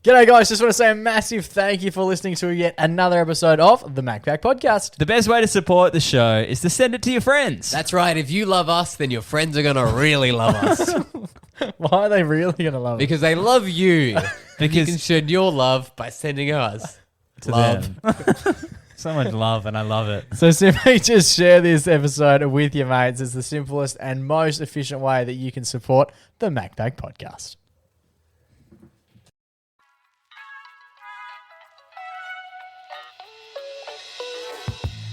G'day guys, just want to say a massive thank you for listening to yet another episode of the MacPack Podcast. The best way to support the show is to send it to your friends. That's right. If you love us, then your friends are going to really love us. Why are they really going to love it? Because they love you. Because you can show your love by sending us to love. them. So much love, and I love it. So simply just share this episode with your mates. It's the simplest and most efficient way that you can support the MacPack Podcast.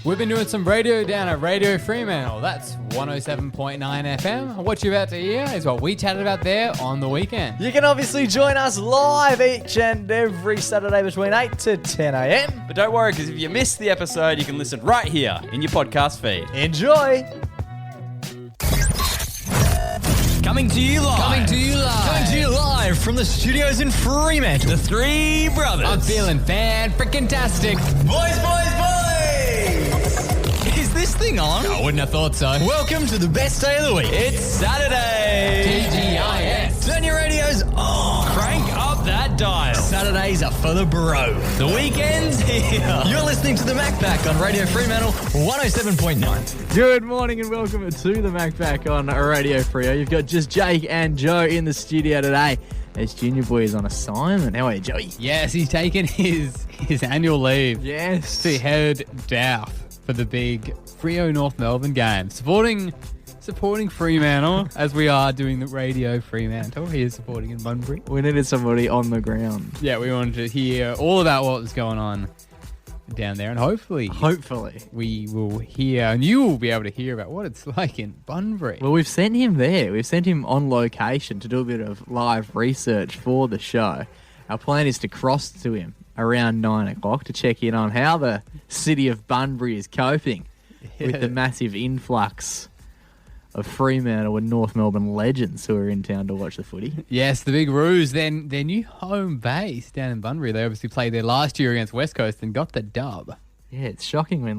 We've been doing some radio down at Radio Fremantle. That's 107.9 FM. What you're about to hear is what we chatted about there on the weekend. You can obviously join us live each and every Saturday between 8 to 10 a.m. But don't worry, because if you missed the episode, you can listen right here in your podcast feed. Enjoy! Coming to you live. Coming to you live from the studios in Fremantle. The Three Brothers. I'm feeling fan-freaking-tastic. Boys! Is this thing on? I wouldn't have thought so. Welcome to the best day of the week. It's Saturday. TGIS. Turn your radios on. Crank up that dial. Saturdays are for the bro. The weekend's here. You're listening to the MacPack on Radio Fremantle 107.9. Good morning and welcome to the MacPack on Radio Freo. You've got just Jake and Joe in the studio today as Junior Boy is on assignment. How are you, Joey? Yes, he's taken his annual leave Yes. to head down for the big Freo North Melbourne game. Supporting Fremantle as we are doing the Radio Fremantle. He is supporting in Bunbury. We needed somebody on the ground. Yeah, we wanted to hear all about what was going on down there, and hopefully we will hear, and you will be able to hear about what it's like in Bunbury. Well, we've sent him there. We've sent him on location to do a bit of live research for the show. Our plan is to cross to him around 9 o'clock to check in on how the city of Bunbury is coping with the massive influx of Fremantle and North Melbourne legends who are in town to watch the footy. Yes, the big Roos, then their new home base down in Bunbury. They obviously played there last year against West Coast and got the dub. Yeah, it's shocking when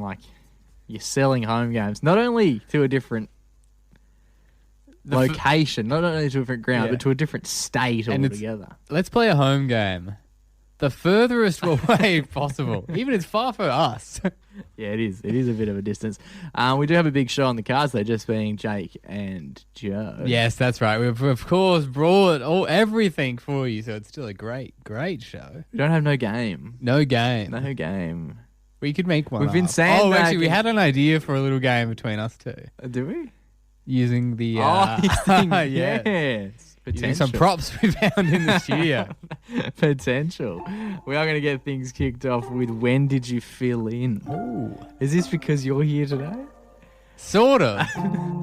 you're selling home games, not only to a different location, not only to a different ground, but to a different state altogether. Let's play a home game the furthest away possible. Even it's far for us. Yeah, it is. It is a bit of a distance. We do have a big show on the cards, though, just being Jake and Joe. Yes, that's right. We've, of course, brought everything for you, so it's still a great, great show. We don't have no game. No game. No game. We could make one. We've been up. sandbagging. Oh, actually, we had an idea for a little game between us two. Do we? Using the... yes. Using some props we found in the studio. Potential. We are going to get things kicked off with when did you fill in? Ooh. Is this because you're here today? Sort of,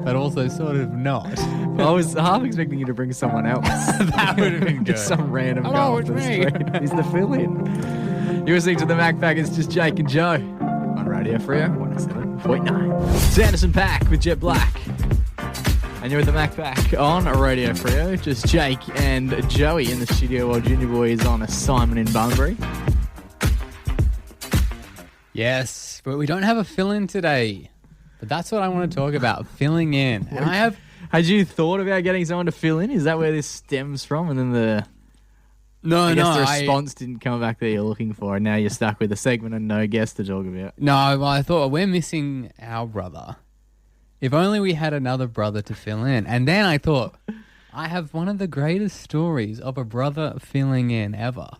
but also sort of not. I was half expecting you to bring someone else. That would have been good. Just some random guy Hello, off it's the me. street. He's the fill-in. You're listening to the MacPack. It's just Jake and Joe on Radio Freo 107.9. Sanderson Pack with Jet Black. And you're with the MacPack on Radio Freo. Just Jake and Joey in the studio while Junior Boy is on assignment in Bunbury. Yes, but we don't have a fill-in today. But that's what I want to talk about, filling in. And I have... Had you thought about getting someone to fill in? Is that where this stems from? And then the response didn't come back that you're looking for, and now you're stuck with a segment and no guest to talk about. No, well, I thought we're missing our brother. If only we had another brother to fill in. And then I thought, I have one of the greatest stories of a brother filling in ever.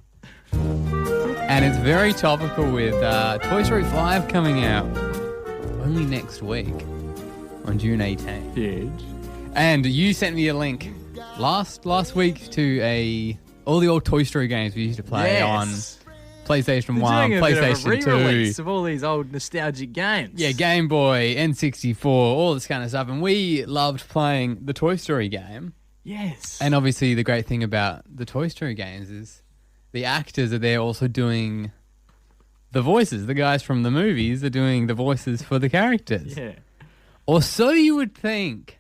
And it's very topical with Toy Story 5 coming out only next week on June 18th. Huge. And you sent me a link last week to all the old Toy Story games we used to play on PlayStation 1, PlayStation 2. Of all these old nostalgic games. Yeah, Game Boy, N64, all this kind of stuff. And we loved playing the Toy Story game. Yes. And obviously the great thing about the Toy Story games is the actors are there also doing the voices. The guys from the movies are doing the voices for the characters. Yeah. Or so you would think.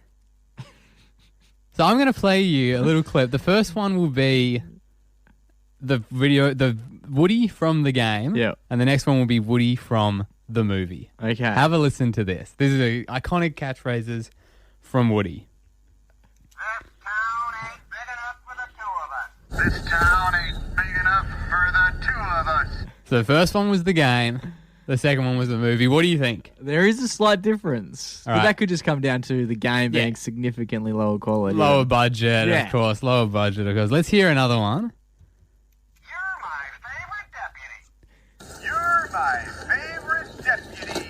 So I'm going to play you a little clip. The first one will be the Woody from the game. Yeah. And the next one will be Woody from the movie. Okay. Have a listen to this. This is the iconic catchphrases from Woody. This town ain't big enough for the two of us. This town ain't big enough So the first one was the game. The second one was the movie. What do you think? There is a slight difference. All But right. that could just come down to the game being significantly lower quality. Lower budget, Yeah. of course. Lower budget, of course. Let's hear another one. You're my favorite deputy.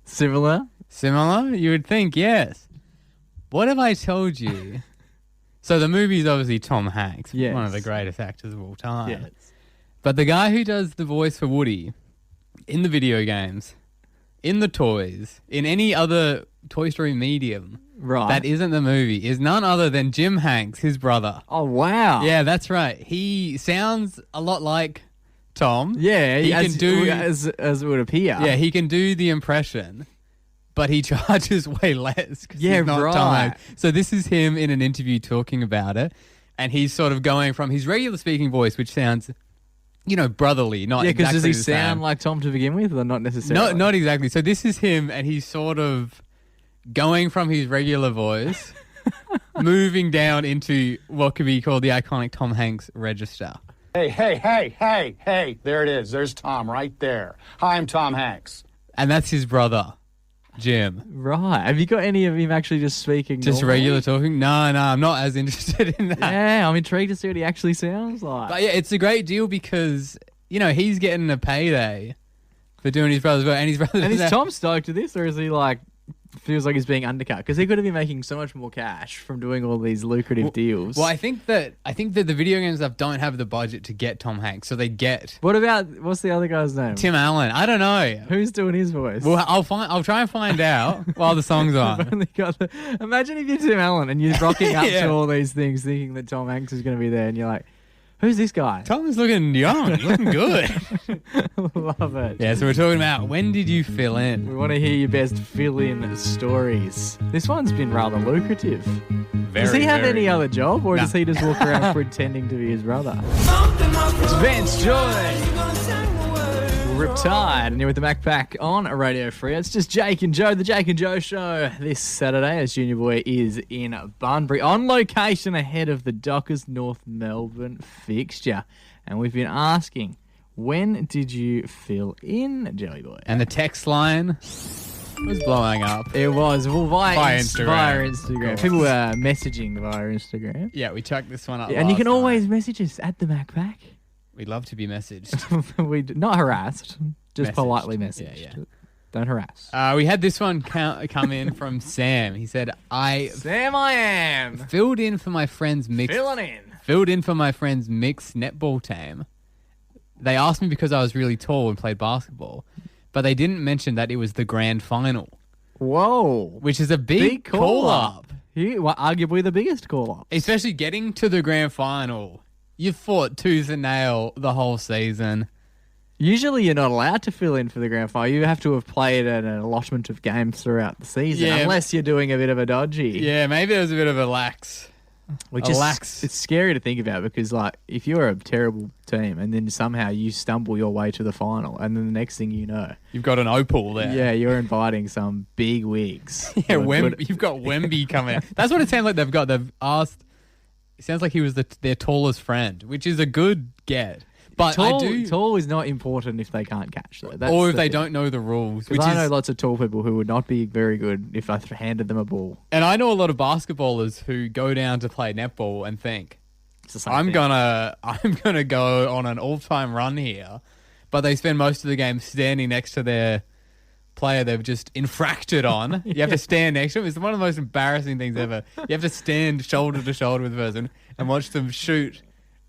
Similar? Similar? You would think, yes. What have I told you? So the movie is obviously Tom Hanks, Yes. one of the greatest actors of all time. Yes. But the guy who does the voice for Woody in the video games, in the toys, in any other Toy Story medium Right. that isn't the movie is none other than Jim Hanks, his brother. Oh, wow. Yeah, that's right. He sounds a lot like Tom. Yeah, He as, can do- as it would appear. Yeah, he can do the impression, but he charges way less. 'Cause Yeah, he's not right. Tom Hanks. So this is him in an interview talking about it, and he's sort of going from his regular speaking voice, which sounds, brotherly, not Yeah, because exactly does he the same. sound like Tom to begin with, or not necessarily? Not exactly. So this is him, and he's sort of going from his regular voice, moving down into what could be called the iconic Tom Hanks register. Hey, there it is. There's Tom right there. Hi, I'm Tom Hanks. And that's his brother, Jim. Right. Have you got any of him actually just speaking? Just normally? regular talking? No, I'm not as interested in that. Yeah, I'm intrigued to see what he actually sounds like. But yeah, it's a great deal because, he's getting a payday for doing his brother's work. And his brother And is Tom stoked to this, or is he like, feels like he's being undercut? Because he could have been making so much more cash from doing all these lucrative deals. Well, I think that the video game stuff don't have the budget to get Tom Hanks, so they get what's the other guy's name? Tim Allen. I don't know. Who's doing his voice? Well, I'll try and find out while the song's on. Only imagine if you're Tim Allen and you're rocking up Yeah. to all these things thinking that Tom Hanks is going to be there, and you're like, who's this guy? Tom's looking young, looking good. Love it. Yeah, so we're talking about when did you fill in? We want to hear your best fill-in stories. This one's been rather lucrative. Does he have any other job, or does he just walk around pretending to be his brother? It's Vance Joy. Riptide, and you're with the Mac Pack on Radio Free. It's just Jake and Joe, the Jake and Joe Show this Saturday, as Junior Boy is in Bunbury, on location ahead of the Dockers North Melbourne fixture. And we've been asking, when did you fill in, Joey Boy? And the text line was blowing up. It was, well, via Instagram. Via Instagram. People were messaging via Instagram. Yeah, we chucked this one up. And you can last always time. message us at the Mac Pack. We'd love to be messaged. Not harassed, just Messaged. politely messaged. Yeah. Don't harass. We had this one come in from Sam. He said, I Sam, I am filled in for my friend's mixed netball team. They asked me because I was really tall and played basketball, but they didn't mention that it was the grand final, Whoa. which is a big call up. Arguably the biggest call up. Especially getting to the grand final. You fought tooth and nail the whole season. Usually you're not allowed to fill in for the grand final. You have to have played an allotment of games throughout the season, Yeah. unless you're doing a bit of a dodgy. Yeah, maybe there was a bit of a lax. Which Relax. it's scary to think about because, like, if you're a terrible team and then somehow you stumble your way to the final, and then the next thing you know, You've got an opal there. yeah, you're inviting some big wigs. Yeah, who are good- you've got Wemby coming out. That's what it sounds like they've got. They've asked. It sounds like he was their tallest friend, which is a good get. But tall is not important if they can't catch, though. That's or if the they thing. don't know the rules. Because I know lots of tall people who would not be very good if I handed them a ball. And I know a lot of basketballers who go down to play netball and think, It's the same I'm thing. gonna go on an all-time run here, but they spend most of the game standing next to their player they've just infracted on. You have to stand next to him. It's one of the most embarrassing things ever. You have to stand shoulder to shoulder with the person and watch them shoot.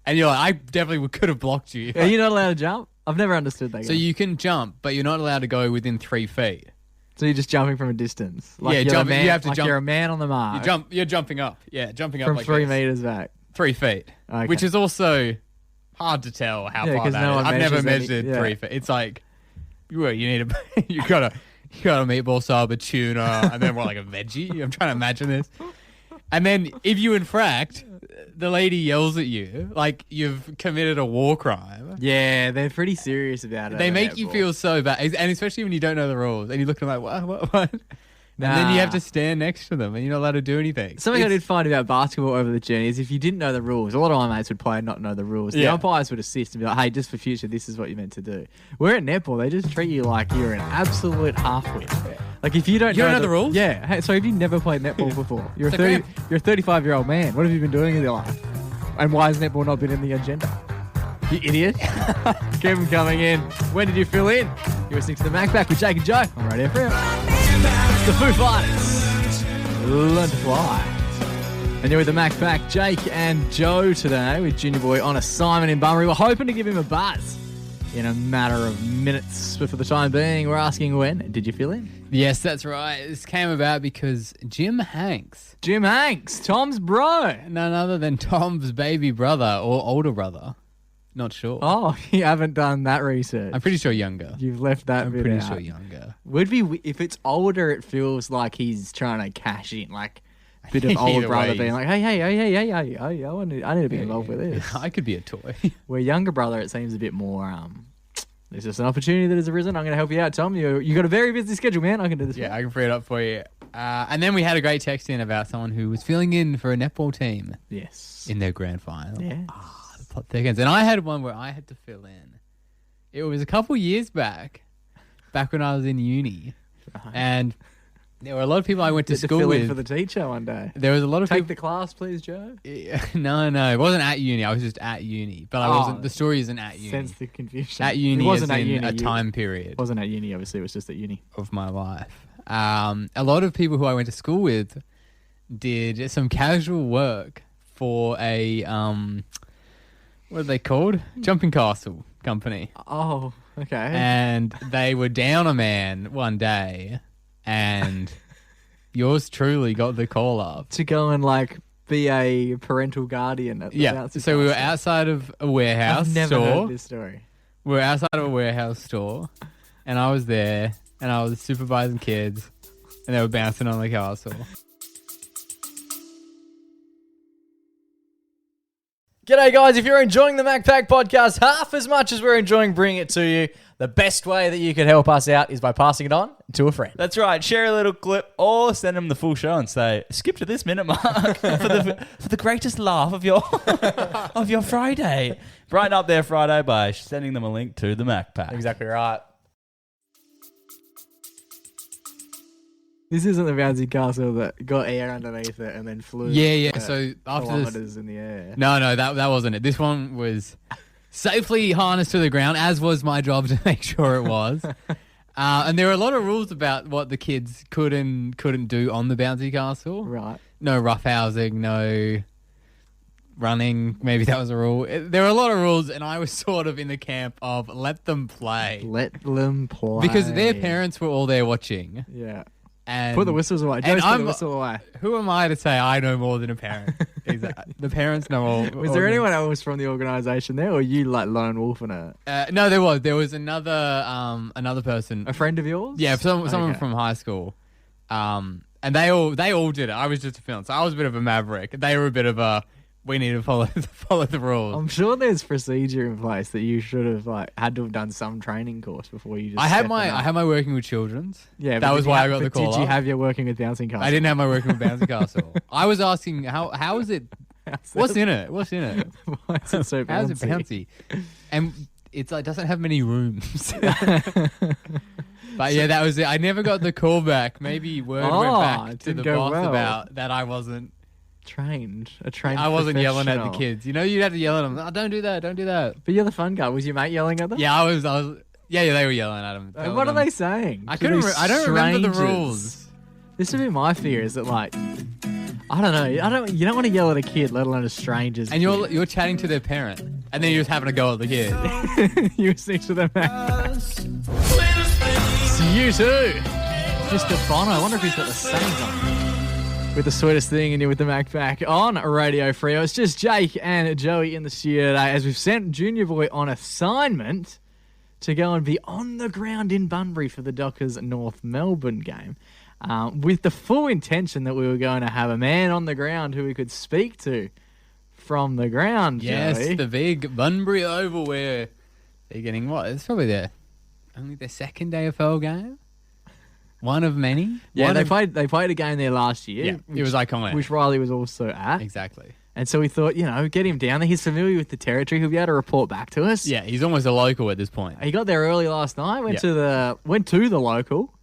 And you're like, I definitely could have blocked you. Are you not allowed to jump? I've never understood that. So you can jump, but you're not allowed to go within 3 feet. So you're just jumping from a distance. Yeah, you're a jumping- man, you have to like jump- You're a man on the mark. You're jumping up. Yeah, jumping up from like 3 this. meters back. 3 feet. Okay. Which is also hard to tell how Yeah, far 'cause that no is. one I've never measures any- measured yeah. 3 feet. It's like you need a you got a meatball sub, a tuna, and then what, like a veggie? I'm trying to imagine this. And then if you infract, the lady yells at you like you've committed a war crime. Yeah, they're pretty serious about it. They at make you netball. feel so bad, and especially when you don't know the rules and you look at them like, what? And then you have to stand next to them and you're not allowed to do anything. Something I did find about basketball over the journey is if you didn't know the rules, a lot of my mates would play and not know the rules. The umpires would assist and be like, hey, just for future, this is what you're meant to do. Where at netball, they just treat you like you're an absolute half-wit. Like if you don't know the rules? Yeah. Hey, so if you never played netball before, you're a 35-year-old man. What have you been doing in your life? And why has netball not been in the agenda? You idiot. Keep them coming in. When did you fill in? You're listening to the Mac Back with Jake and Joe on Radio Fremantle. The Foo Fighters. Learn to fly. And you're with the Mac Back, Jake and Joe today with Junior Boy on assignment in Bunbury. We're hoping to give him a buzz in a matter of minutes. But for the time being, we're asking when did you fill in? Yes, that's right. This came about because Jim Hanks, Tom's bro. none other than Tom's baby brother or older brother. Not sure. Oh, you haven't done that research. I'm pretty sure younger. You've left that I'm bit pretty out. sure younger. Would be if it's older, it feels like he's trying to cash in, like a bit of older Either brother way. being like, hey, I need to be involved with this. I could be a toy. Where younger brother, it seems a bit more. There's just an opportunity that has arisen. I'm going to help you out, Tom. You got a very busy schedule, man. I can do this. Yeah, I can free it up for you. And then we had a great text in about someone who was filling in for a netball team Yes. in their grand final. Yeah. The plot thickens. And I had one where I had to fill in. It was a couple years back when I was in uni. Right. And there were a lot of people I went to Did school fill in with. for the teacher one day. There was a lot of Take people. the class, please, Joe. No, it wasn't at uni. I was just at uni, but I wasn't. The story isn't at uni. Sense the confusion. At uni, it wasn't as at in uni. a time period It wasn't at uni. Obviously, it was just at uni. of my life. A lot of people who I went to school with did some casual work for a what are they called? Jumping castle company, Oh, okay. and they were down a man one day, and yours truly got the call up. To go and be a parental guardian at the Yeah, bouncy so we were castle. outside of a warehouse I've never store. heard this story. We were outside of a warehouse store, and I was there, and I was supervising kids, and they were bouncing on the castle. G'day guys, if you're enjoying the MacPack podcast half as much as we're enjoying bringing it to you, the best way that you could help us out is by passing it on to a friend. That's right. Share a little clip or send them the full show and say, skip to this minute mark for the greatest laugh of your of your Friday. Brighten up their Friday by sending them a link to the Mac Pack. Exactly right. This isn't the bouncy castle that got air underneath it and then flew. Yeah. for So after this, kilometers in the air. no, that wasn't it. This one was safely harnessed to the ground, as was my job to make sure it was. And there were a lot of rules about what the kids could and couldn't do on the bouncy castle. Right. No roughhousing, no running. Maybe that was a rule. There were a lot of rules, and I was sort of in the camp of let them play. Let them play. Because their parents were all there watching. Yeah. And Put the whistles away. Joe's put the whistle away. Who am I to say I know more than a parent? The parents know all. Was there anyone else from the organisation there, or you lone wolf in it? No, there was another person. A friend of yours? Yeah, someone Okay. from high school. And they all did it. I was just a film, so I was a bit of a maverick. They were a bit of a we need to follow the rules. I'm sure there's procedure in place that you should have had to have done some training course before you just. I had step my it up. working with children's. Yeah, that was why I got the call. Did you up. have your working with bouncing castle? I didn't have my working with bouncy castle. I was asking how is it? What's in it? What's in it? Why is it so bouncy? How's it bouncy? And it's doesn't have many rooms. But yeah, that was it. I never got the call back. Maybe word went back it to the didn't go boss well. about that I wasn't. A trained. I wasn't yelling at the professional. kids. You'd have to yell at them. Oh, don't do that. Don't do that. But you're the fun guy. Was your mate yelling at them? Yeah, I was. Yeah, they were yelling at them. What are they saying? I To couldn't. these I don't remember the strangers? rules. This would be my fear. Is that I don't know. You don't want to yell at a kid, let alone a stranger's. And kid. you're chatting to their parent, and then you're just having a go at the kid. You sing to them. It's you too. Mr. Bono. I wonder if he's got the same on. With the sweetest thing, and you're with the Mac back on Radio Freo. It's just Jake and Joey in the studio today as we've sent Junior Boy on assignment to go and be on the ground in Bunbury for the Dockers North Melbourne game. With the full intention that we were going to have a man on the ground who we could speak to from the ground, Yes, Joey. the big Bunbury Oval where they're getting what? It's probably only their second AFL game. One of many. Yeah, they played a game there last year. Yeah, it was iconic. Which Riley was also at. Exactly. And so we thought, get him down there. He's familiar with the territory. He'll be able to report back to us. Yeah, he's almost a local at this point. He got there early last night. Went to the local,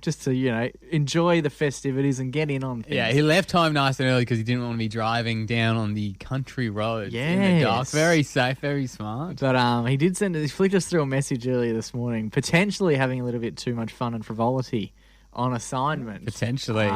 just to enjoy the festivities and get in on things. Yeah, he left home nice and early because he didn't want to be driving down on the country roads in the dark. Yes. Very safe, very smart. But he did he flicked us through a message earlier this morning, potentially having a little bit too much fun and frivolity on assignment. Potentially.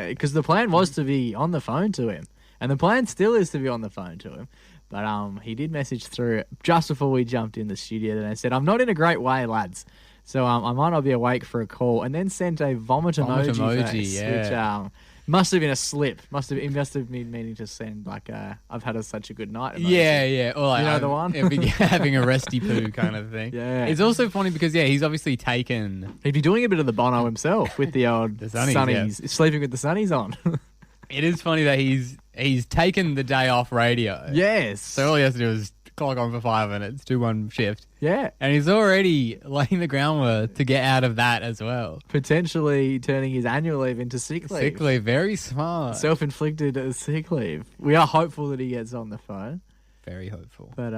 Because the plan was to be on the phone to him. And the plan still is to be on the phone to him. But he did message through just before we jumped in the studio and said, I'm not in a great way, lads. So I might not be awake for a call. And then sent a vomit emoji face, yeah. which must have been a slip. He must have been meaning to send I've had such a good night emoji. Yeah. Or like, the one? having a resty poo kind of thing. Yeah. It's also funny because, he's obviously taken... He'd be doing a bit of the Bono himself with the old The sunnies, sleeping with the sunnies on. It is funny that he's taken the day off radio. Yes. So all he has to do is clock on for 5 minutes, do one shift. Yeah. And he's already laying the groundwork to get out of that as well. Potentially turning his annual leave into sick leave. Sick leave, very smart. Self-inflicted sick leave. We are hopeful that he gets on the phone. Very hopeful. But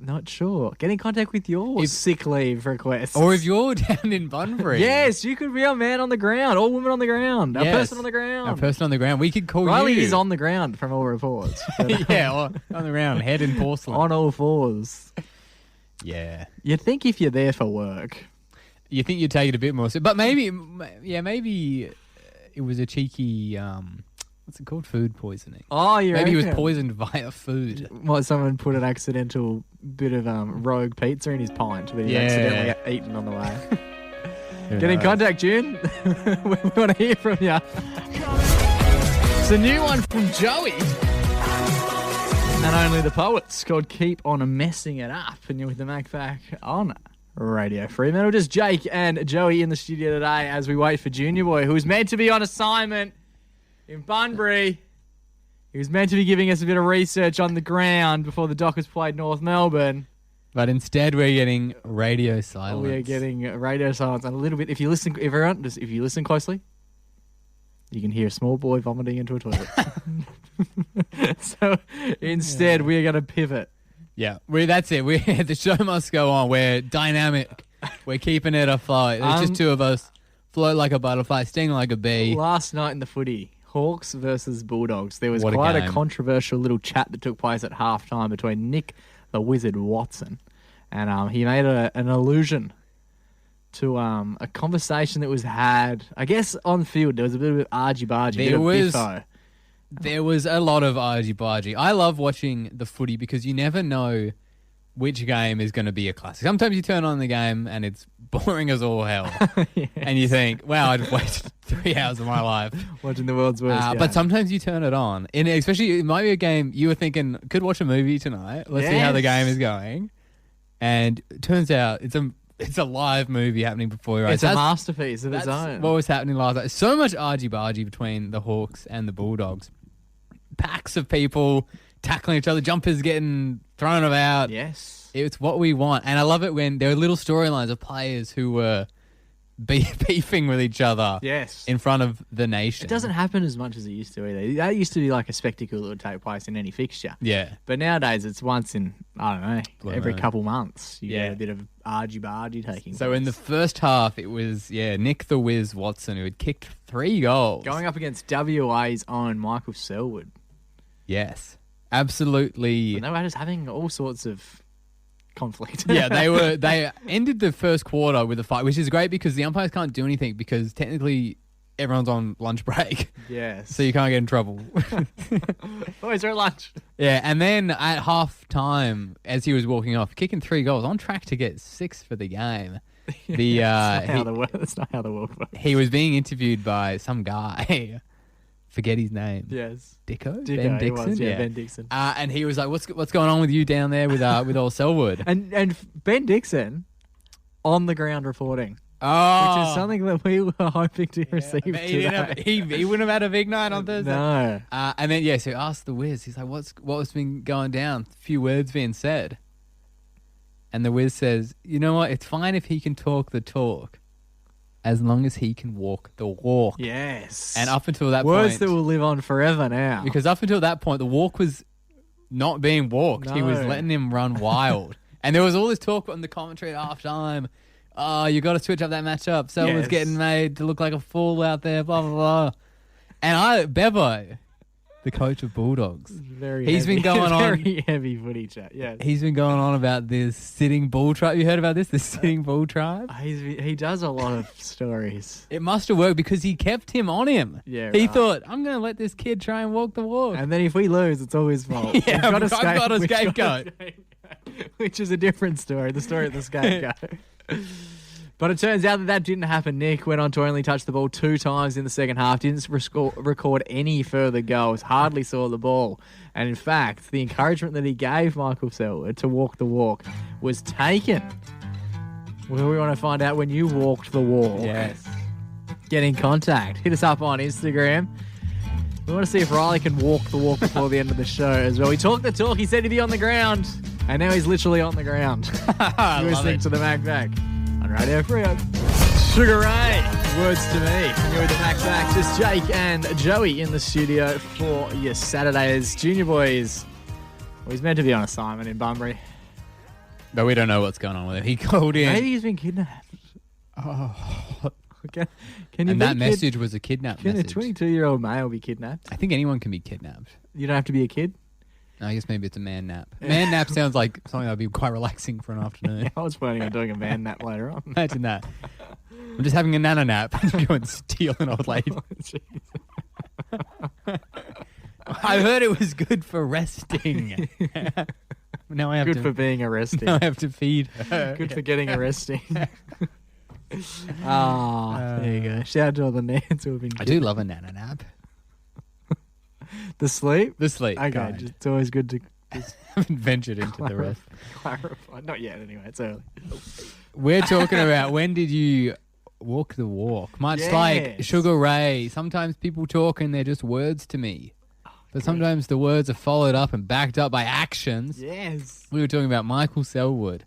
not sure. Get in contact with your sick leave requests. Or if you're down in Bunbury. Yes, you could be our man on the ground. All women on the ground. Our Yes. person on the ground. Our person on the ground. We could call Riley you. is on the ground from all reports. But, Yeah, on the ground, head in porcelain. on all fours. Yeah. You'd think if you're there for work. You think you'd take it a bit more. But maybe it was a cheeky, what's it called? Food poisoning. Oh, you Maybe he was reckon? poisoned via food. Might someone put an accidental bit of rogue pizza in his pint that he accidentally eaten on the way. Get in contact, June. We want to hear from you. It's a new one from Joey. And only the poets called Keep On Messing It Up. And you're with the Mac back on Radio Fremantle. Just Jake and Joey in the studio today as we wait for Junior Boy, who's meant to be on assignment in Bunbury. He was meant to be giving us a bit of research on the ground before the Dockers played North Melbourne. But instead, we're getting radio silence. We are getting radio silence and a little bit. If you listen closely, you can hear a small boy vomiting into a toilet. So instead, we are going to pivot. Yeah, that's it. The show must go on. We're dynamic. We're keeping it afloat. There's just two of us. Float like a butterfly, sting like a bee. Last night in the footy, Hawks versus Bulldogs, there was What a quite a game. controversial little chat that took place at halftime between Nick the Wizard Watson, and he made an allusion to a conversation that was had, I guess, on field. There was a bit of argy-bargy, There was a lot of argy-bargy. I love watching the footy because you never know which game is going to be a classic. Sometimes you turn on the game and it's boring as all hell. Yes. And you think, wow, I just wasted 3 hours of my life. Watching the world's worst game. But sometimes you turn it on. And especially, it might be a game you were thinking, could watch a movie tonight. Let's see how the game is going. And it turns out it's a live movie happening before your eyes. It's a masterpiece of its own. What was happening last night. So much argy-bargy between the Hawks and the Bulldogs. Packs of people tackling each other, jumpers getting thrown about. Yes. It's what we want. And I love it when there are little storylines of players who were beefing with each other Yes. in front of the nation. It doesn't happen as much as it used to either. That used to be like a spectacle that would take place in any fixture. Yeah. But nowadays it's once in, I don't know, Blue every moon. couple months you Yeah. get a bit of argy-bargy taking So place. in the first half, it was, Nick the Wiz Watson who had kicked 3 goals. Going up against WA's own Michael Selwood. Yes. Absolutely. And they were just having all sorts of conflict. Yeah, they ended the first quarter with a fight, which is great because the umpires can't do anything because technically everyone's on lunch break. Yes. So you can't get in trouble. Oh, is there a lunch? Yeah, and then at half time, as he was walking off, kicking 3 goals, on track to get 6 for the game. That's not how the world works. He was being interviewed by some guy. Forget his name. Yes. Dicko? Dicko, Ben he Dixon? was, yeah, Ben Dixon. And he was like, what's going on with you down there with old Selwood? And Ben Dixon on the ground reporting, Oh. which is something that we were hoping to receive But he, today. he wouldn't have had a big night on Thursday. No. And then, so he asked the Wiz, he's like, what's been going down? A few words being said. And the Wiz says, you know what? It's fine if he can talk the talk, as long as he can walk the walk. Yes. And up until that Words point, that will live on forever now. because up until that point, the walk was not being walked. He was No. letting him run wild. And there was all this talk on the commentary at halftime. Oh, you got to switch up that matchup. Selwa's Yes. getting made to look like a fool out there, blah, blah, blah. And Bevo, the coach of Bulldogs, He's been going on- very heavy footy chat. Yes. he's been going on about this sitting bull tribe. You heard about this? The sitting bull tribe? He does a lot of stories. It must have worked because he kept him on him. Yeah, He right. thought, I'm going to let this kid try and walk the walk. And then if we lose, it's all his fault. Yeah, We've got I've got a we've got scapegoat. which is a different story. The story of the scapegoat. But it turns out that didn't happen. Nick went on to only touch the ball 2 times in the second half, didn't record any further goals, hardly saw the ball. And in fact, the encouragement that he gave Michael Selwood to walk the walk was taken. Well, we want to find out when you walked the walk. Yes. Get in contact. Hit us up on Instagram. We want to see if Riley can walk the walk before the end of the show as well. He talked the talk. He said he'd be on the ground. And now he's literally on the ground. You're listening to the Mac Back on Radio Freo. Sugar Ray, words to me. You're with the Mac Back. Just Jake and Joey in the studio for your Saturdays. Junior boys. Well, he's meant to be on assignment in Bunbury. But we don't know what's going on with him. He called in. Maybe he's been kidnapped. Oh. Can you And be that message was a kidnap Can message. a 22-year-old male be kidnapped? I think anyone can be kidnapped. You don't have to be a kid? I guess maybe it's a man nap. Man nap sounds like something that would be quite relaxing for an afternoon. I was planning on doing a man nap later on. Imagine that. I'm just having a nana nap and go and steal an old lady. I heard it was good for resting. Now I have Good to. for being arrested. Now I have to feed her. Good for getting arrested. There you go. Shout out to all the nans who have been I do love a nana nap. The sleep? The sleep. Okay, kind. it's always good to haven't ventured into the rest. clarify. Not yet, anyway. It's early. We're talking about when did you walk the walk? Much like Yes. Sugar Ray. Sometimes people talk and they're just words to me. But sometimes the words are followed up and backed up by actions. Yes. We were talking about Michael Selwood,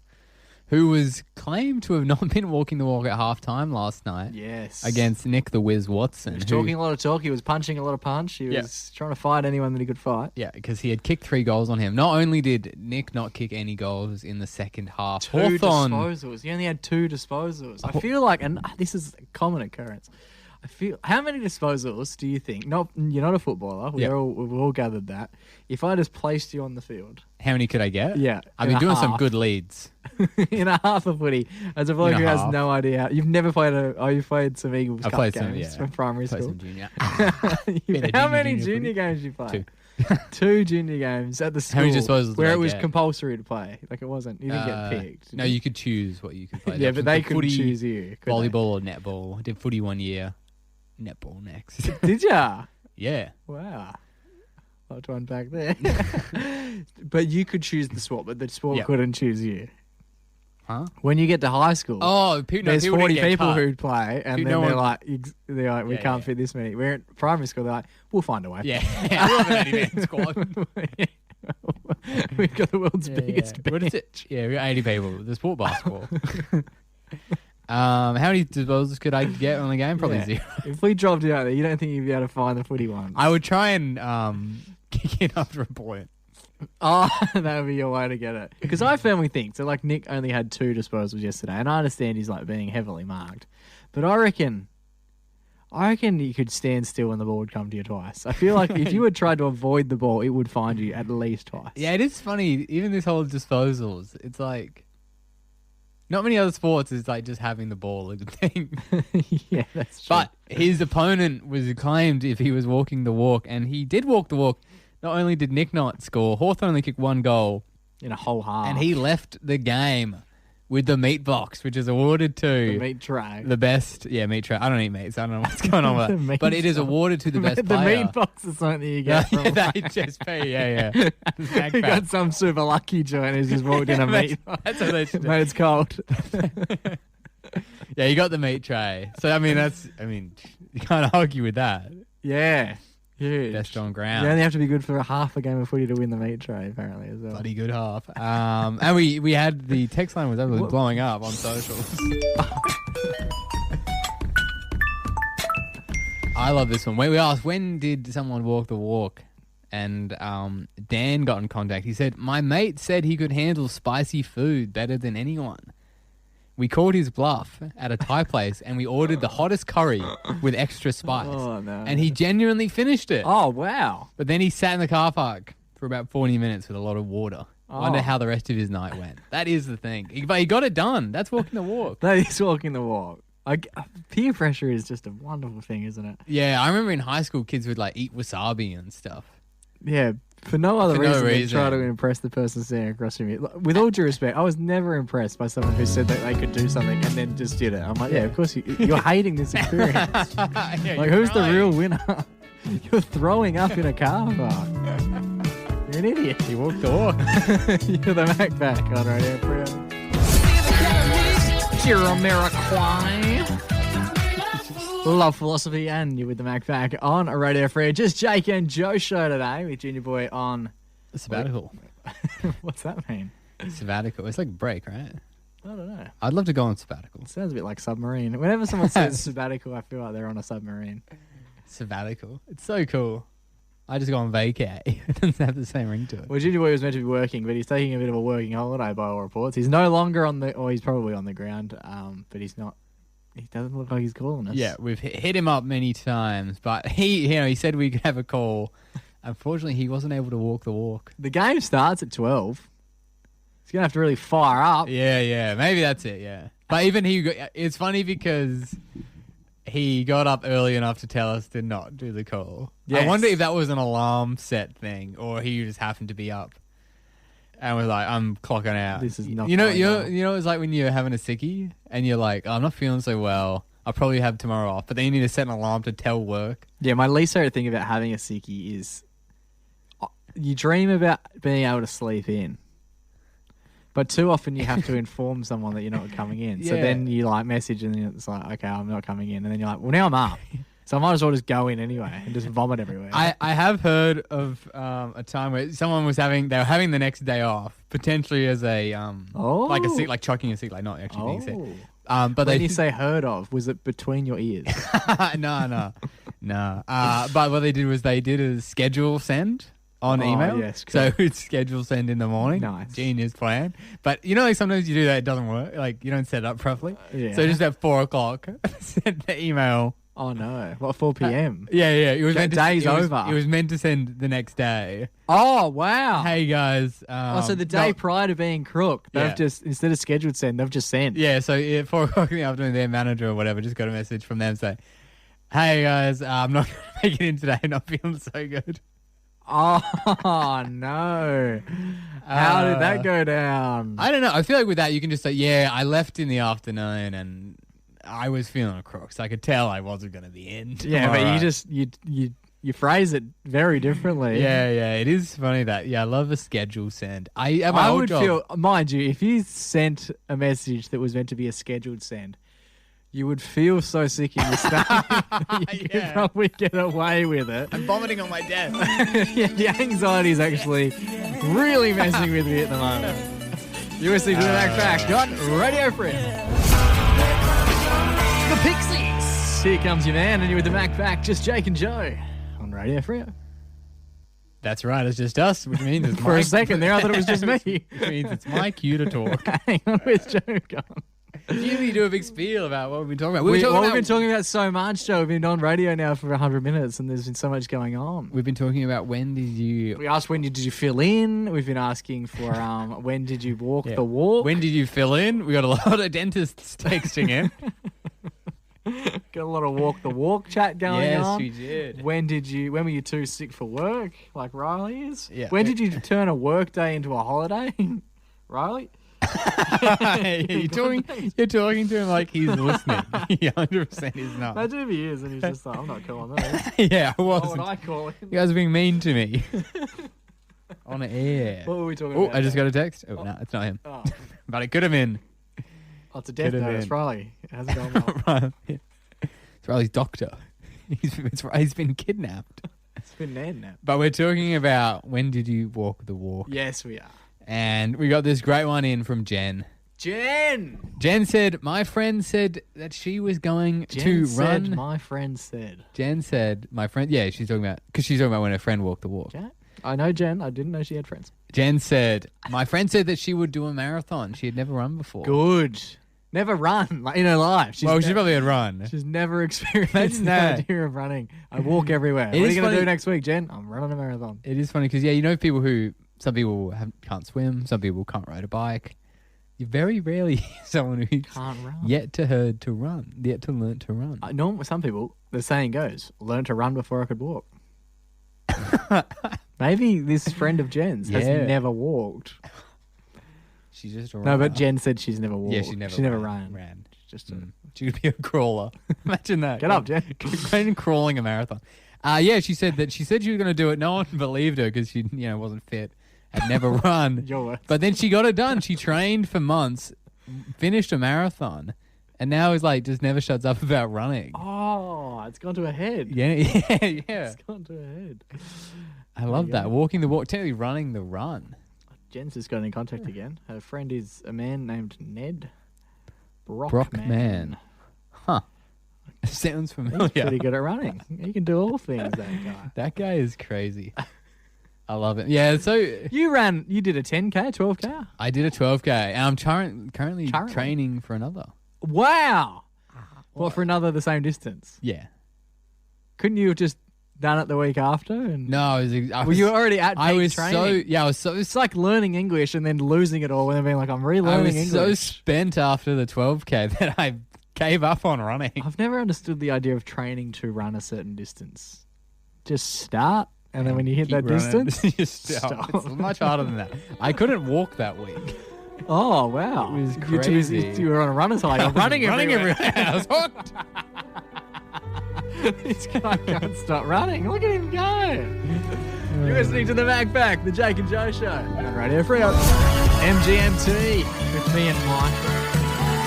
who was claimed to have not been walking the walk at halftime last night Yes. against Nick the Wiz Watson. He was who- talking a lot of talk. He was punching a lot of punch. He Yeah. was trying to fight anyone that he could fight. Yeah, because he had kicked 3 goals on him. Not only did Nick not kick any goals in the second half, 2 Hawthorn. disposals. He only had 2 disposals. I feel like, and this is a common occurrence. How many disposals do you think? You're not a footballer. Yeah. We've all gathered that. If I just placed you on the field, How many could I get? Yeah, I've in been a doing some half. good leads. in a half of footy, as a bloke In a who has half. no idea, you've never played you've played some Eagles I Cup played games some, yeah. from primary Played school. some junior. How many junior junior footy. games you played? 2. 2 junior games at the school. How many disposals where did it I was get? compulsory to play? Like it wasn't. You didn't get picked. No, you could choose what you could play. Yeah, The but they options were couldn't footy, choose you. could they? volleyball or netball. I did footy 1 year. Netball next. Did ya? Yeah. Wow. A lot to unpack there. But you could choose the sport, but the sport Yeah. couldn't choose you. Huh? When you get to high school, Oh, there's 40 people who'd play, and Dude, then no they're one- like, we Yeah, can't yeah. fit this many. We're at primary school, they're like, we'll find a way. Yeah. I love an 80-man squad. We've got the world's biggest What is it? bench. Yeah, we got 80 people. The sport basketball. How many disposals could I get on the game? Probably Yeah. 0. If we dropped you out there, you don't think you'd be able to find the footy ones? I would try and kick it after a point. Oh, that would be your way to get it. Because I firmly think, so like Nick only had 2 disposals yesterday, and I understand he's like being heavily marked. But I reckon you could stand still and the ball would come to you twice. I feel like if you had tried to avoid the ball, it would find you at least twice. Yeah, it is funny. Even this whole disposals, it's like not many other sports is like just having the ball a good thing. Yeah, that's true. But his opponent was claimed if he was walking the walk, and he did walk the walk. Not only did Nick not score, Hawthorn only kicked 1 goal, in a whole half. and he left the game with the meat box, which is awarded to the meat tray. the best. Yeah, meat tray. I don't eat meat, so I don't know what's going on The with meat that. But it is box. awarded to the best the player. meat box is something you Yeah, get from the HSP. Yeah. The snack You pack. got some super lucky joint who's just walked in a meat box. That's what they should do. Mate, it's cold. Yeah, you got the meat tray. So you can't argue with that. Yeah. Huge. Best on You ground. only have to be good for a half a game of footy to win the meat tray, apparently, as well. Bloody good half. And we had the text line was absolutely What? blowing up on socials. I love this one. We asked, when did someone walk the walk? And Dan got in contact. He said, my mate said he could handle spicy food better than anyone. We called his bluff at a Thai place and we ordered the hottest curry with extra spice. Oh, no. And he genuinely finished it. Oh, wow. But then he sat in the car park for about 40 minutes with a lot of water. Oh. Wonder how the rest of his night went. That is the thing. But he got it done. That's walking the walk. That is walking the walk. Peer pressure is just a wonderful thing, isn't it? Yeah, I remember in high school kids would like eat wasabi and stuff. Yeah, for no other For no reason than reason. try to impress the person standing across from you. With all due respect, I was never impressed by someone who said that they could do something and then just did it. I'm like, yeah, of course you're hating this experience. Yeah, Like, you're who's the right. real winner? You're throwing up in a car park. You're an idiot. He walked the walk. You're the Mac back on Radio Fremantle. Jamiroquai. Love philosophy, and you're with the Mac back on Radio Free. Just Jake and Joe show today with Junior Boy on. Sabbatical. What's that mean? Sabbatical. It's like a break, right? I don't know. I'd love to go on sabbatical. It sounds a bit like submarine. Whenever someone says sabbatical, I feel like they're on a submarine. Sabbatical. It's so cool. I just go on vacay. It doesn't have the same ring to it. Well, Junior Boy was meant to be working, but he's taking a bit of a working holiday by all reports. He's no longer on the, or he's probably on the ground, but he's not. He doesn't look like he's calling us. Yeah, we've hit him up many times, but he said we could have a call. Unfortunately, he wasn't able to walk the walk. The game starts at 12. He's going to have to really fire up. Yeah, maybe that's it, yeah. But even it's funny because he got up early enough to tell us to not do the call. Yes. I wonder if that was an alarm set thing or he just happened to be up. And we're like, I'm clocking out. This is not You know, going on. it's like when you're having a sickie and you're like, I'm not feeling so well. I'll probably have tomorrow off. But then you need to set an alarm to tell work. Yeah, my least favorite thing about having a sickie is you dream about being able to sleep in. But too often you have to inform someone that you're not coming in. So Yeah. then you like message and it's like, okay, I'm not coming in. And then you're like, well, now I'm up. So I might as well just go in anyway and just vomit everywhere. I have heard of a time where someone was having the next day off, potentially as a like a sick, like chucking a sick, like not actually being sick. But when they you say heard of, was it between your ears? no. But what they did was they did a schedule send on Oh, email. yes, so correct. it's schedule send in the morning. Nice. Genius plan. But you know, like sometimes you do that, it doesn't work. Like you don't set it up properly. Yeah. So just at 4:00, send the email. Oh no! What, 4 p.m.? Yeah. It was meant to, Day's it was- over. It was meant to send the next day. Oh wow! Hey guys. So the day prior to being crook, they've Yeah. just, instead of scheduled send, they've just sent. Yeah, so at 4:00 in the afternoon, their manager or whatever just got a message from them saying, "Hey guys, I'm not going to make it in today. Not feeling so good." Oh no! How did that go down? I don't know. I feel like with that, you can just say, "Yeah, I left in the afternoon and I was feeling a crook, so I could tell I wasn't going to be in." Yeah, but tomorrow." you just you phrase it very differently. Yeah. It is funny that. Yeah, I love a schedule send. At my I old would job, feel, mind you, if you sent a message that was meant to be a scheduled send, you would feel so sick in your stomach. You could Yeah. probably get away with it. I'm vomiting on my desk. Yeah, the anxiety is actually really messing with me at the moment. You're listening to the Back on Radio Free. The Pixies. Here comes your man, and you're with the Back, just Jake and Joe on Radio Free. That's right. It's just us, which means it's For my a second there, I thought it was just me. which means it's my cue to talk. Hang on, where's Joe gone? You do a big spiel about what we've been talking about. We've been talking about so much, Joe. We've been on radio now for 100 minutes, and there's been so much going on. We've been talking about when did you We asked when did you fill in. We've been asking for when did you walk the walk. When did you fill in? We got a lot of dentists texting in. Got a lot of walk the walk chat going Yes, on. we did. When were you too sick for work, like Riley is? Yeah. When did you turn a work day into a holiday, Riley? You're talking to him like he's listening. He 100% is not. Imagine if he is, and he's just like, I'm not calling this. Yeah, I What wasn't. would I call him? You guys are being mean to me. On air. What were we talking Oh, about? I just got a text. Oh, no, it's not him. Oh, But it could have been. oh, it's a death Could have notice, been. Riley. It hasn't gone well. It's Riley's doctor. He's been kidnapped. It's been Ned now. But we're talking about when did you walk the walk? Yes, we are. And we got this great one in from Jen. Jen said, my friend said that she was going to run. My friend said. Jen said, my friend. Yeah, she's talking about, because she's talking about when her friend walked the walk. Jen? I know Jen. I didn't know she had friends. Jen said, my friend said that she would do a marathon. She had never run before. Good. Never run like, in her life. She probably had run. She's never experienced the idea of running. I walk everywhere. What are you going to do next week, Jen? I'm running a marathon. It is funny because, yeah, you know people who, some people can't swim, some people can't ride a bike. You very rarely hear someone who can't run. Yet to learn to run. Some people, the saying goes, learn to run before I could walk. Maybe this friend of Jen's has never walked. She's just a No, runner. but Jen said she's never walked. Yeah, she never ran. She's just she could be a crawler. Imagine that. Get up, Jen. Imagine crawling a marathon. Yeah, she said she was going to do it. No one believed her because she, wasn't fit, had never run. Your words. But then she got it done. She trained for months, finished a marathon, and now is like just never shuts up about running. Oh, it's gone to her head. Yeah. It's gone to her head. I love that. Walking the walk, technically running the run. Jen's just got in contact again. Her friend is a man named Ned Brockman. Huh. Sounds familiar. He's pretty good at running. He can do all things, that guy. That guy is crazy. I love it. Yeah, so... You did a 10K, 12K? I did a 12K, and I'm currently training for another. Wow! What, for another the same distance? Yeah. Couldn't you have just done it the week after? And no, you were already at peak training? It's like learning English and then losing it all and then being like, I'm relearning English. I was so spent after the 12K that I gave up on running. I've never understood the idea of training to run a certain distance. Just start, and then when you hit that distance, you stop. It's much harder than that. I couldn't walk that week. Oh, wow. It was crazy. You were on a runner's high. You're running everywhere. I was hooked. This guy can't stop running. Look at him go. You're listening to The Backpack, the Jake and Joe Show on Radio Freo. MGMT with me and Michael.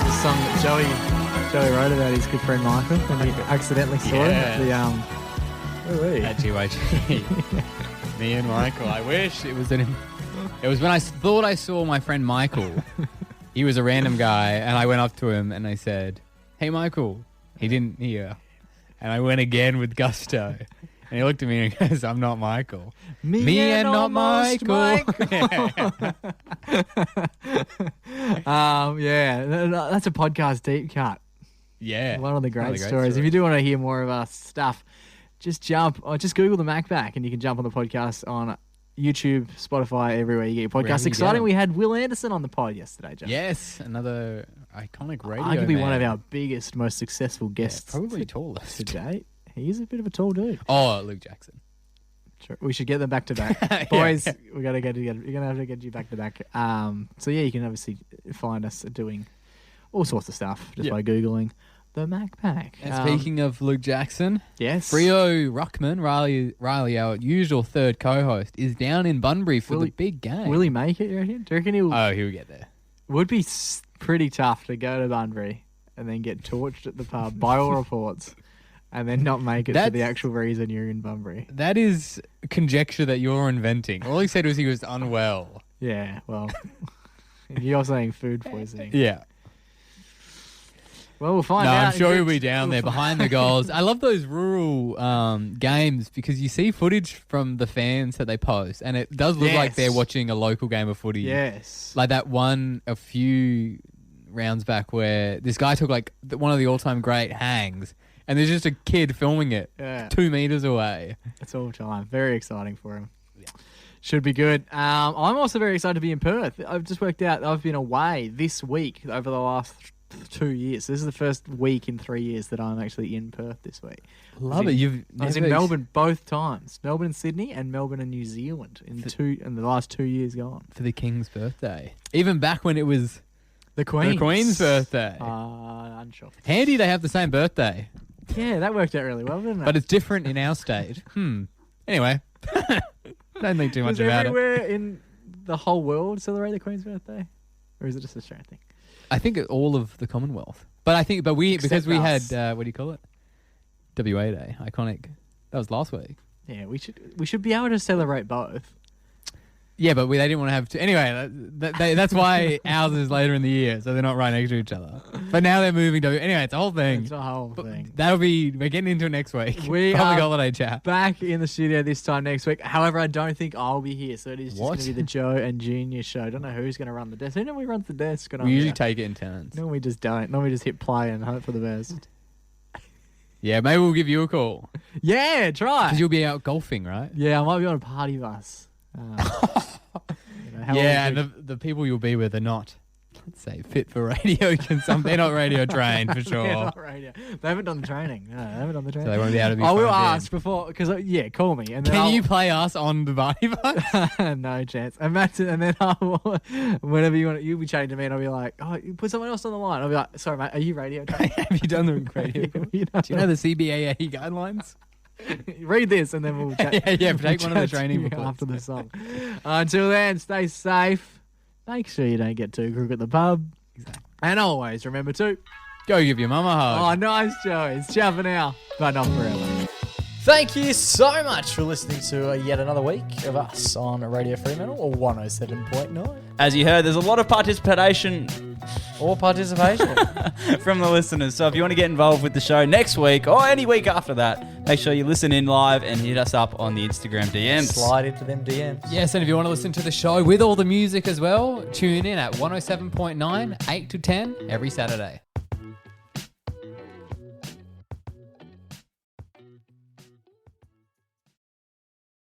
The song that Joey wrote about his good friend Michael, and he accidentally saw him at the at GYG. Me and Michael. I wish it was when I thought I saw my friend Michael. He was a random guy, and I went up to him and I said, "Hey, Michael." He didn't hear, and I went again with gusto. And he looked at me and goes, "I'm not Michael." Me and not Michael. That's a podcast deep cut. Yeah. One of the great stories. If you do want to hear more of our stuff, just Google the Macback and you can jump on the podcast on YouTube, Spotify, everywhere you get your podcast. Exciting. We had Will Anderson on the pod yesterday, Joe. Yes, another iconic radio arguably one of our biggest, most successful guests. Probably tallest to date. He is a bit of a tall dude. Oh, Luke Jackson. Sure. We should get them back to back. Boys, we got to get together. You're going to have to get you back to back. You can obviously find us doing all sorts of stuff just by Googling the Macpack. And speaking of Luke Jackson, yes, Freo Ruckman, Riley, our usual third co-host, is down in Bunbury for the big game. Will he make it, you reckon? Do you reckon he'll... Oh, he'll get there. Would be pretty tough to go to Bunbury and then get torched at the pub by all reports and then not make it for the actual reason you're in Bunbury. That is conjecture that you're inventing. All he said was he was unwell. Yeah, well, you're saying food poisoning. Yeah. Well, we'll find out. I'm sure he'll be down there behind the goals. I love those rural games because you see footage from the fans that they post, and it does look like they're watching a local game of footy. Yes. Like that one a few rounds back where this guy took like one of the all-time great hangs, and there's just a kid filming it 2 meters away. It's all time. Very exciting for him. Yeah. Should be good. I'm also very excited to be in Perth. I've just worked out I've been away this week over the last 2 years. This is the first week in 3 years that I'm actually in Perth this week. Love it. I was in Melbourne both times. Melbourne and Sydney and Melbourne and New Zealand in the last 2 years gone. For the King's birthday. Even back when it was the Queen's birthday. Unsure. Handy they have the same birthday. Yeah, that worked out really well, didn't it? But it's different in our state. Anyway. Don't think too much about it. Does everywhere in the whole world celebrate the Queen's birthday? Or is it just an Australian thing? I think all of the Commonwealth. But because we had, what do you call it? WA Day, iconic. That was last week. Yeah, we should be able to celebrate both. Yeah, but they didn't want to have two. Anyway, that's why ours is later in the year, so they're not right next to each other. But now they're moving to... Anyway, it's a whole thing. It's a whole thing. We're getting into it next week. We Public are holiday chat. back in the studio this time next week. However, I don't think I'll be here, so it is just going What? to be the Joe and Junior show. I don't know who's going to run the desk. Who normally runs the desk? We usually take it in turns. No, we just don't. No, we just hit play and hope for the best. Yeah, maybe we'll give you a call. Yeah, try. Because you'll be out golfing, right? Yeah, I might be on a party bus. Yeah, and the people you'll be with are not, let's say, fit for radio. They're not radio trained for sure. They're not radio. They haven't done the training. No, they haven't done the training. So they won't be able to be I will phoned in. ask before, because, call me. And then Can you play us on the party bus? No chance. And then whenever you'll be chatting to me and I'll be like, oh, you put someone else on the line. I'll be like, sorry, mate, are you radio trained? Have you done the radio? Have you Do you know the CBAA guidelines? Read this and then we'll chat. Yeah, we'll take one of the chat to training you booklets. after the song. Until then, stay safe. Make sure you don't get too crook at the pub. Exactly. And always remember to... Go give your mum a hug. Oh, nice, Joey. It's ciao for now, but not forever. Thank you so much for listening to yet another week of us on Radio Fremantle or 107.9. As you heard, there's a lot of participation Or participation. from the listeners. So if you want to get involved with the show next week or any week after that, make sure you listen in live and hit us up on the Instagram DMs. Slide into them DMs. Yes, and if you want to listen to the show with all the music as well, tune in at 107.9, 8 to 10 every Saturday.